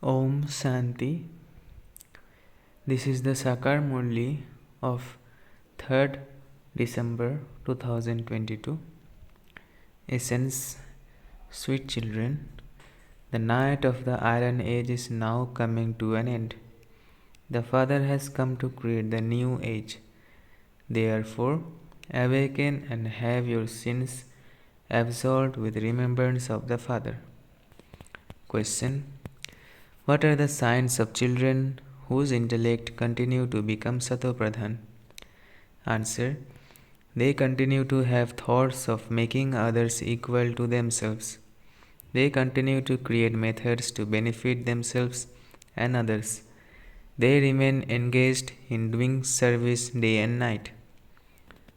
Om Shanti. This is the Sakar murli of 3rd December 2022. Essence, sweet children, the night of the Iron Age is now coming to an end. The Father has come to create the new age. Therefore, awaken and have your sins absolved with remembrance of the Father. Question: what are the signs of children whose intellect continue to become Satopradhan? Answer: they continue to have thoughts of making others equal to themselves. They continue to create methods to benefit themselves and others. They remain engaged in doing service day and night.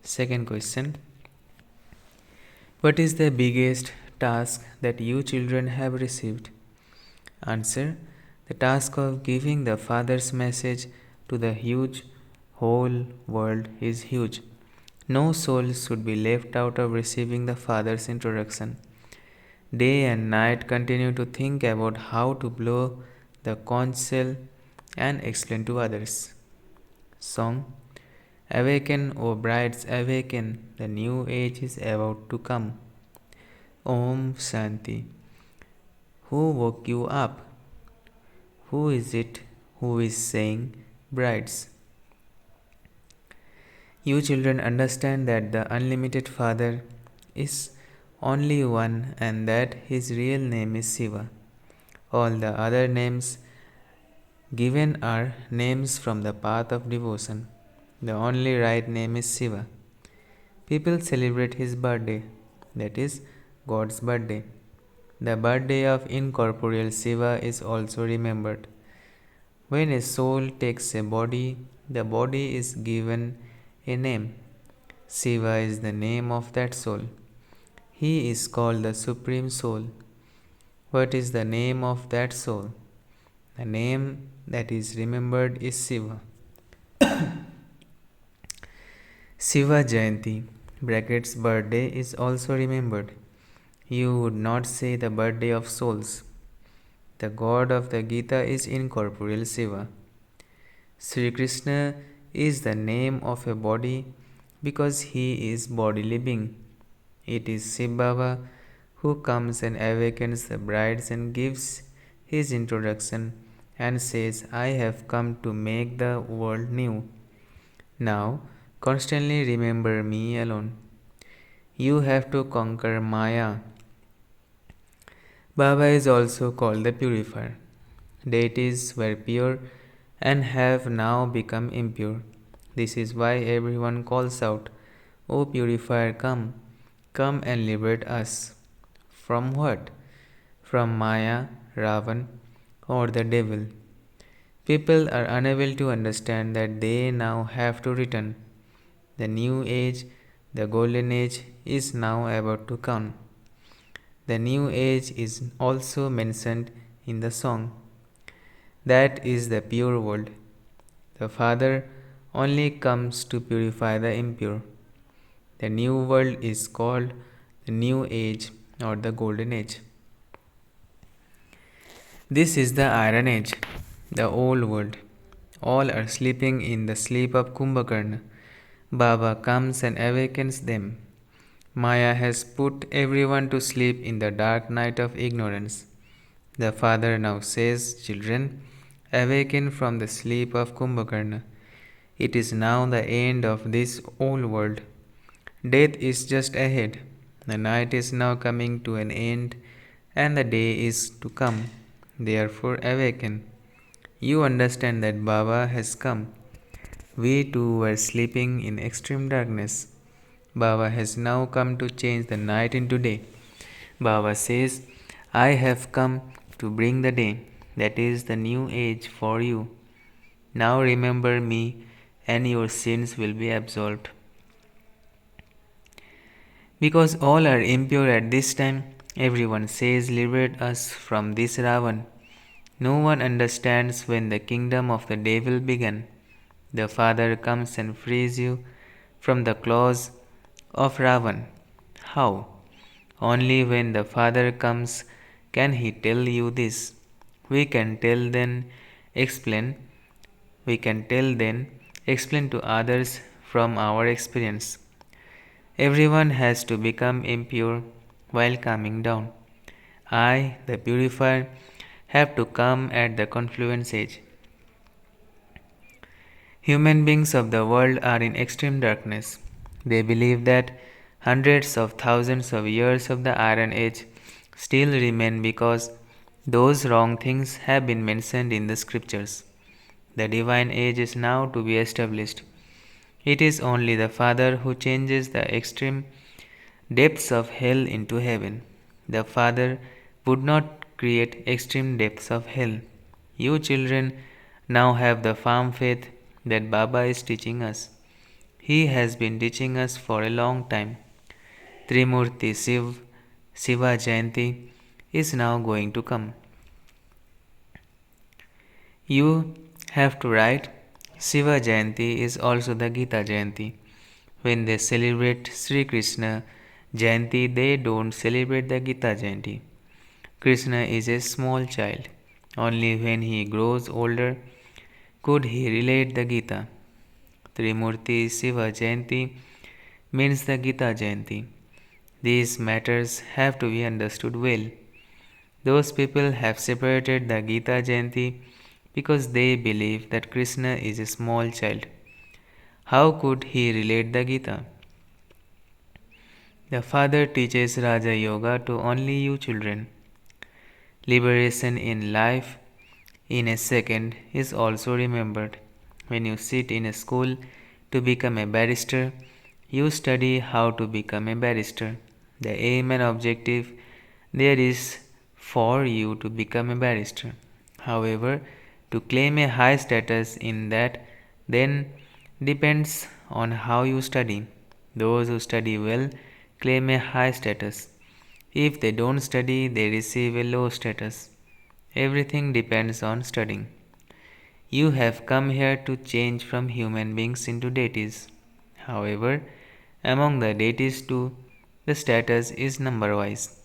Second question: what is the biggest task that you children have received? Answer: the task of giving the Father's message to the huge whole world is huge. No soul should be left out of receiving the Father's introduction. Day and night continue to think about how to blow the conch shell and explain to others. Song: awaken, O brides, awaken, the new age is about to come. Om Shanti. Who woke you up? Who is it who is saying, brides? You children understand that the unlimited Father is only one and that his real name is Shiva. All the other names given are names from the path of devotion. The only right name is Shiva. People celebrate his birthday, that is, God's birthday. The birthday of incorporeal Shiva is also remembered. When a soul takes a body, the body is given a name. Shiva is the name of that soul. He is called the Supreme Soul. What is the name of that soul? The name that is remembered is Shiva. Shiva Jayanti brackets birthday is also remembered. You would not say the birthday of souls. The god of the Gita is incorporeal Shiva. Sri Krishna is the name of a body because he is bodily being. It is Shiv Baba who comes and awakens the brides and gives his introduction and says, I have come to make the world new. Now, constantly remember me alone. You have to conquer Maya. Baba is also called the purifier. Deities were pure and have now become impure. This is why everyone calls out, O purifier, come, come and liberate us. From what? From Maya, Ravan, or the devil. People are unable to understand that they now have to return. The new age, the golden age, is now about to come. The new age is also mentioned in the song. That is the pure world. The Father only comes to purify the impure. The new world is called the new age or the golden age. This is the iron age, the old world. All are sleeping in the sleep of Kumbhakarna. Baba comes and awakens them. Maya has put everyone to sleep in the dark night of ignorance. The Father now says, children, awaken from the sleep of Kumbhakarna. It is now the end of this old world. Death is just ahead. The night is now coming to an end, and the day is to come. Therefore, awaken. You understand that Baba has come. We too were sleeping in extreme darkness. Baba has now come to change the night into day. Baba says, I have come to bring the day, that is the new age for you. Now remember me, and your sins will be absolved. Because all are impure at this time, everyone says, liberate us from this Ravan. No one understands when the kingdom of the devil began. The Father comes and frees you from the claws of Ravan. How? Only when the Father comes can he tell you this. We can tell then explain we can tell then explain to others from our experience. Everyone has to become impure while coming down. I, the purifier, have to come at the confluence age. Human beings of the world are in extreme darkness. They believe that hundreds of thousands of years of the Iron Age still remain because those wrong things have been mentioned in the scriptures. The divine age is now to be established. It is only the Father who changes the extreme depths of hell into heaven. The Father would not create extreme depths of hell. You children now have the firm faith that Baba is teaching us. He has been teaching us for a long time. Trimurti Shiva Jayanti is now going to come. You have to write Shiva Jayanti is also the Gita Jayanti. When they celebrate Sri Krishna Jayanti, they don't celebrate the Gita Jayanti. Krishna is a small child. Only when he grows older could he relate the Gita. Trimurti Shiva Jayanti means the Gita Jayanti. These matters have to be understood well. Those people have separated the Gita Jayanti because they believe that Krishna is a small child. How could he relate the Gita? The Father teaches Raja Yoga to only you children. Liberation in life in a second is also remembered. When you sit in a school to become a barrister, you study how to become a barrister. The aim and objective there is for you to become a barrister. However, to claim a high status in that then depends on how you study. Those who study well claim a high status. If they don't study, they receive a low status. Everything depends on studying. You have come here to change from human beings into deities. However, among the deities too, the status is number wise.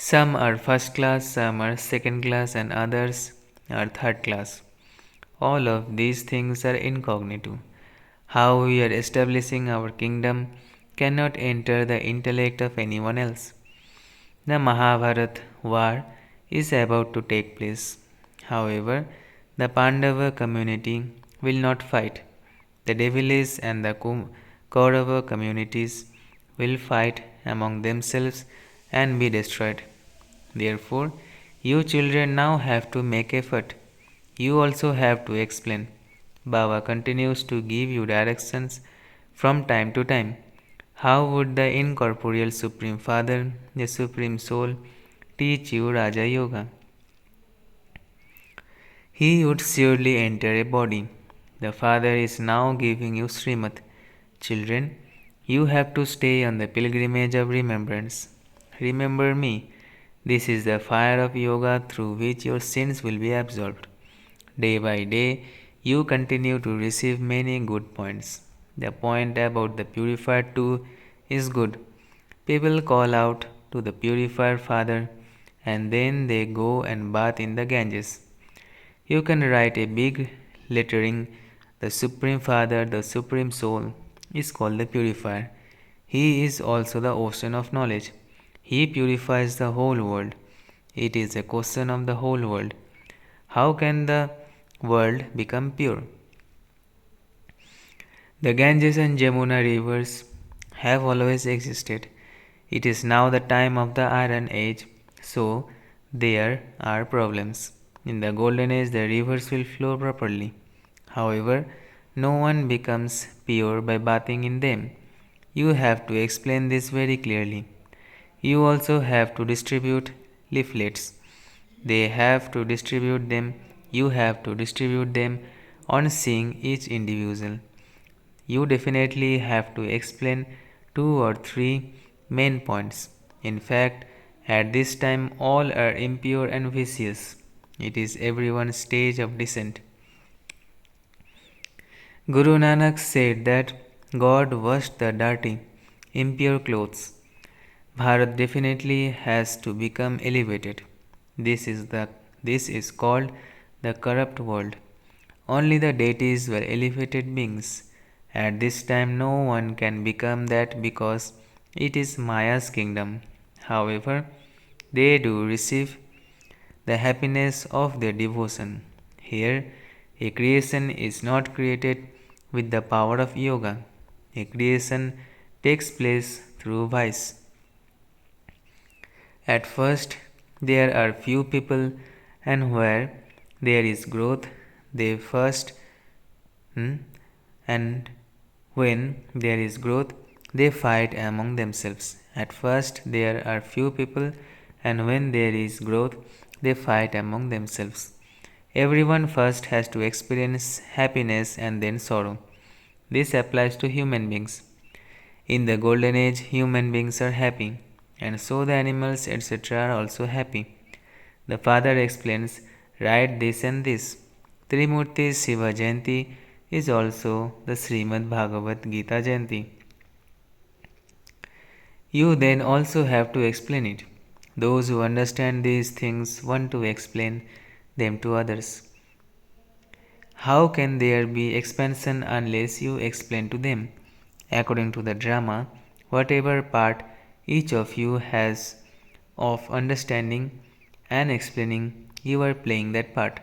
Some are first class, some are second class, and others are third class. All of these things are incognito. How we are establishing our kingdom cannot enter the intellect of anyone else. The Mahabharat war is about to take place. However, the Pandava community will not fight. The Devilis and the Kaurava communities will fight among themselves and be destroyed. Therefore, you children now have to make effort. You also have to explain. Baba continues to give you directions from time to time. How would the incorporeal Supreme Father, the Supreme Soul, teach you Raja Yoga? He would surely enter a body. The Father is now giving you Srimad. Children, you have to stay on the pilgrimage of remembrance. Remember me. This is the fire of yoga through which your sins will be absolved. Day by day, you continue to receive many good points. The point about the purifier too is good. People call out to the purifier Father and then they go and bath in the Ganges. You can write a big lettering. The Supreme Father, the Supreme Soul, is called the purifier. He is also the ocean of knowledge. He purifies the whole world. It is a question of the whole world. How can the world become pure? The Ganges and Jamuna rivers have always existed. It is now the time of the Iron Age, so there are problems. In the Golden Age, the rivers will flow properly. However, no one becomes pure by bathing in them. You have to explain this very clearly. You also have to distribute leaflets. They have to distribute them. You have to distribute them on seeing each individual. You definitely have to explain 2 or 3 main points. In fact, at this time, all are impure and vicious. It is everyone's stage of descent. Guru Nanak said that God washed the dirty, impure clothes. Bharat definitely has to become elevated. This is the this is called the corrupt world. Only the deities were elevated beings. At this time no one can become that because it is Maya's kingdom. However, they do receive the happiness of their devotion. Here, a creation is not created with the power of yoga. A creation takes place through vice. At first, there are few people, and where there is growth, they first, and when there is growth, they fight among themselves. At first, there are few people, and when there is growth, they fight among themselves. Everyone first has to experience happiness and then sorrow. This applies to human beings. In the golden age, human beings are happy, and so the animals, etc., are also happy. The father explains, write this and this. Trimurti's Shiva Jayanti is also the Srimad Bhagavad Gita Jayanti. You then also have to explain it. Those who understand these things want to explain them to others. How can there be expansion unless you explain to them? According to the drama, whatever part each of you has of understanding and explaining, you are playing that part.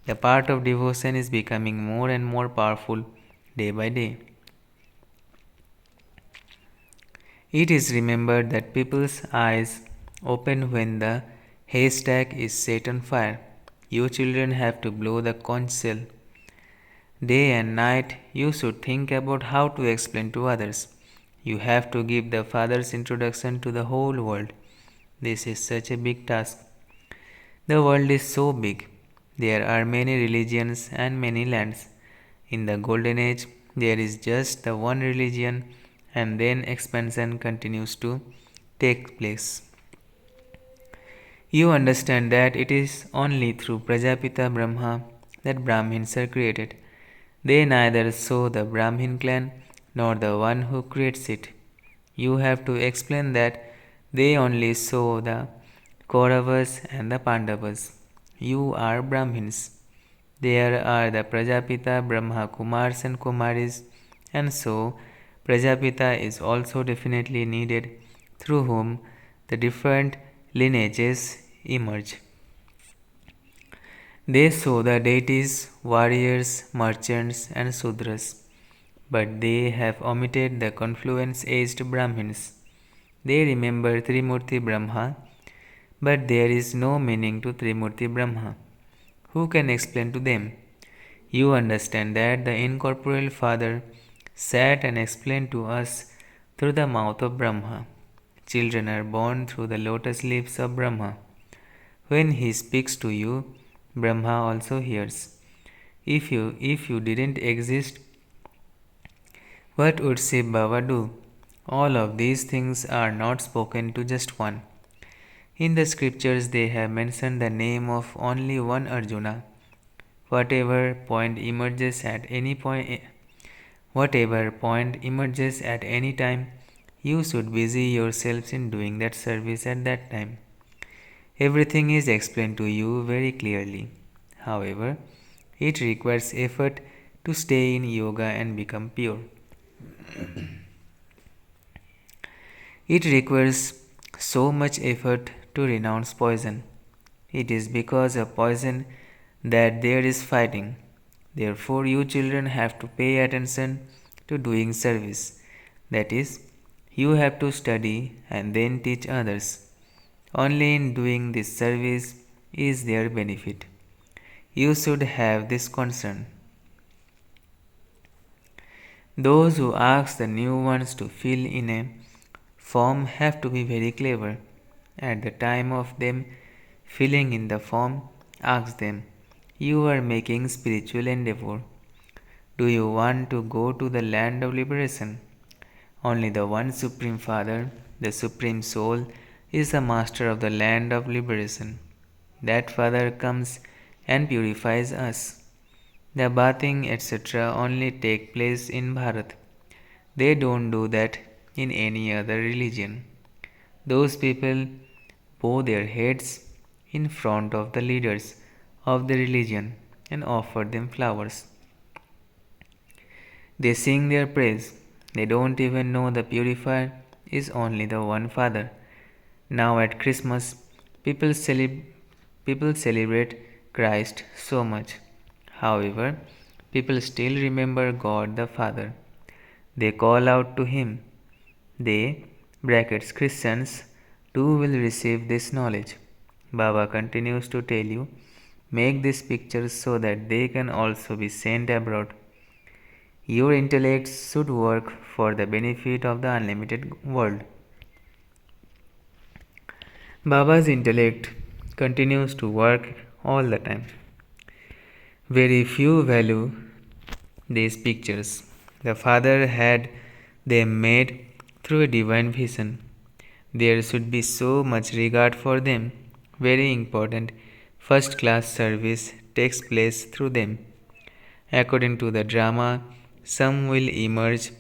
The part of devotion is becoming more and more powerful day by day. It is remembered that people's eyes open when the haystack is set on fire. You children have to blow the conch shell. Day and night, you should think about how to explain to others. You have to give the Father's introduction to the whole world. This is such a big task. The world is so big. There are many religions and many lands. In the Golden Age, there is just the one religion, and then expansion continues to take place. You understand that it is only through Prajapita Brahma that Brahmins are created. They neither sow the Brahmin clan nor the one who creates it. You have to explain that they only sow the Kauravas and the Pandavas. You are Brahmins. There are the Prajapita, Brahma Kumars and Kumaris, and so Prajapita is also definitely needed, through whom the different lineages emerge. They saw the deities, warriors, merchants, and Sudras, but they have omitted the confluence aged Brahmins. They remember Trimurti Brahma, but there is no meaning to Trimurti Brahma. Who can explain to them? You understand that the incorporeal Father sat and explained to us through the mouth of Brahma. Children are born through the lotus lips of Brahma. When he speaks to you, Brahma also hears. If you didn't exist, what would Shiv Baba do? All of these things are not spoken to just one. In the scriptures, they have mentioned the name of only one Arjuna. Whatever point emerges at any time, you should busy yourselves in doing that service at that time. Everything is explained to you very clearly. However, it requires effort to stay in yoga and become pure. It requires so much effort to renounce poison. It is because of poison that there is fighting. Therefore, you children have to pay attention to doing service. That is, you have to study and then teach others. Only in doing this service is there benefit. You should have this concern. Those who ask the new ones to fill in a form have to be very clever. At the time of them filling in the form, ask them, you are making spiritual endeavor. Do you want to go to the land of liberation? Only the one Supreme Father, the Supreme Soul, is the master of the land of liberation. That Father comes and purifies us. The bathing etc. only take place in Bharat. They don't do that in any other religion. Those people bow their heads in front of the leaders of the religion and offer them flowers. They sing their praise. They don't even know the purifier is only the one Father. Now at Christmas, people, people celebrate Christ so much. However, people still remember God the Father. They call out to Him. They, brackets Christians, too will receive this knowledge. Baba continues to tell you, make these pictures so that they can also be sent abroad. Your intellect should work for the benefit of the unlimited world. Baba's intellect continues to work all the time. Very few value these pictures. The Father had them made through a divine vision. There should be so much regard for them. Very important first class service takes place through them. According to the drama, some will emerge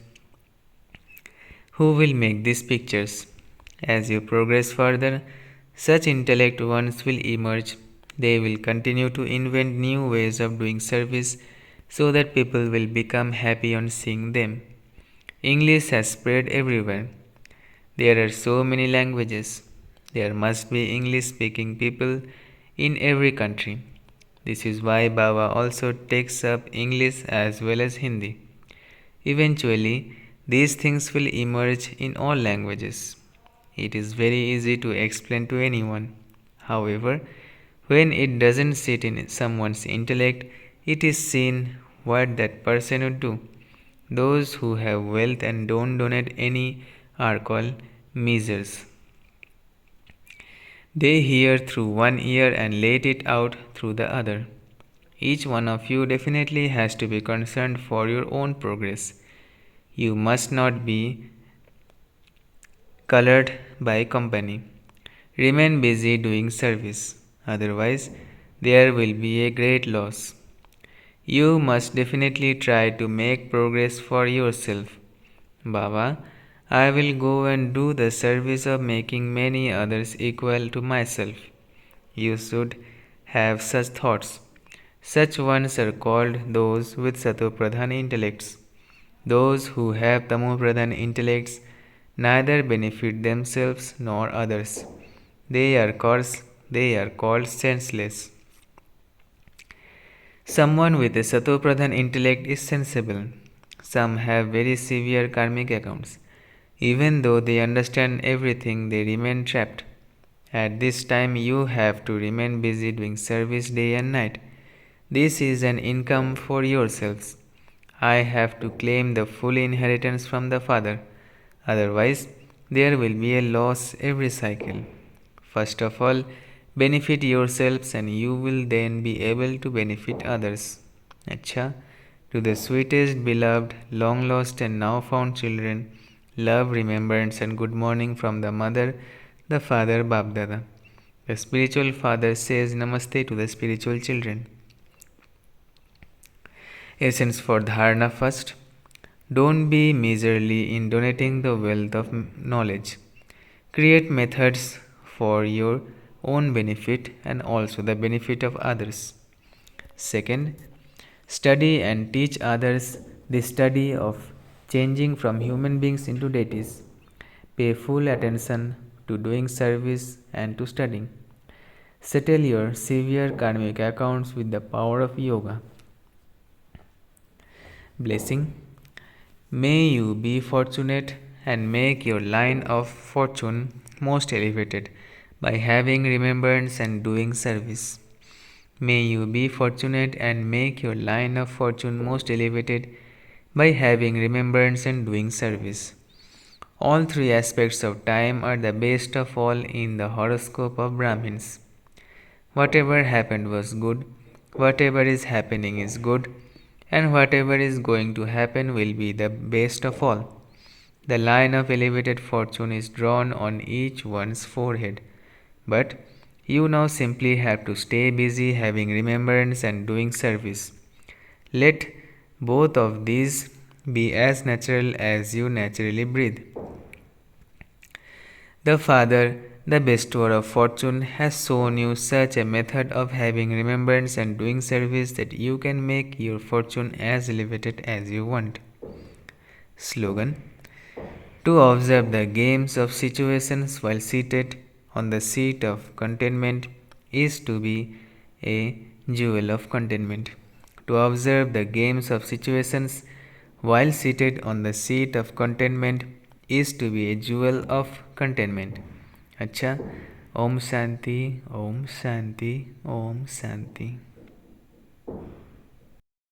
who will make these pictures. As you progress further, such intellect ones will emerge. They will continue to invent new ways of doing service so that people will become happy on seeing them. English has spread everywhere. There are so many languages. There must be English speaking people in every country. This is why Baba also takes up English as well as Hindi. Eventually, these things will emerge in all languages. It is very easy to explain to anyone. However, when it doesn't sit in someone's intellect, it is seen what that person would do. Those who have wealth and don't donate any are called misers. They hear through one ear and let it out through the other. Each one of you definitely has to be concerned for your own progress. You must not be colored by company. Remain busy doing service, otherwise, there will be a great loss. You must definitely try to make progress for yourself. Baba, I will go and do the service of making many others equal to myself. You should have such thoughts. Such ones are called those with Satopradhan intellects. Those who have Tamopradhan intellects neither benefit themselves nor others. They are called senseless. Someone with a Satopradhan intellect is sensible. Some have very severe karmic accounts. Even though they understand everything, they remain trapped. At this time, you have to remain busy doing service day and night. This is an income for yourselves. I have to claim the full inheritance from the Father. Otherwise, there will be a loss every cycle. First of all, benefit yourselves and you will then be able to benefit others. Acha, to the sweetest, beloved, long lost, and now found children, love, remembrance, and good morning from the mother, the father, Babdada. The spiritual father says Namaste to the spiritual children. Essence for Dharana first. Don't be miserly in donating the wealth of knowledge. Create methods for your own benefit and also the benefit of others. Second, study and teach others the study of changing from human beings into deities. Pay full attention to doing service and to studying. Settle your severe karmic accounts with the power of yoga. Blessing. May you be fortunate and make your line of fortune most elevated by having remembrance and doing service. May you be fortunate and make your line of fortune most elevated by having remembrance and doing service. All three aspects of time are the best of all in the horoscope of Brahmins. Whatever happened was good, whatever is happening is good, and whatever is going to happen will be the best of all. The line of elevated fortune is drawn on each one's forehead. But you now simply have to stay busy having remembrance and doing service. Let both of these be as natural as you naturally breathe. The Father The bestower of fortune has shown you such a method of having remembrance and doing service that you can make your fortune as elevated as you want. Slogan: to observe the games of situations while seated on the seat of contentment is to be a jewel of contentment. To observe the games of situations while seated on the seat of contentment is to be a jewel of contentment. अच्छा, ओम शांति, ओम शांति, ओम शांति.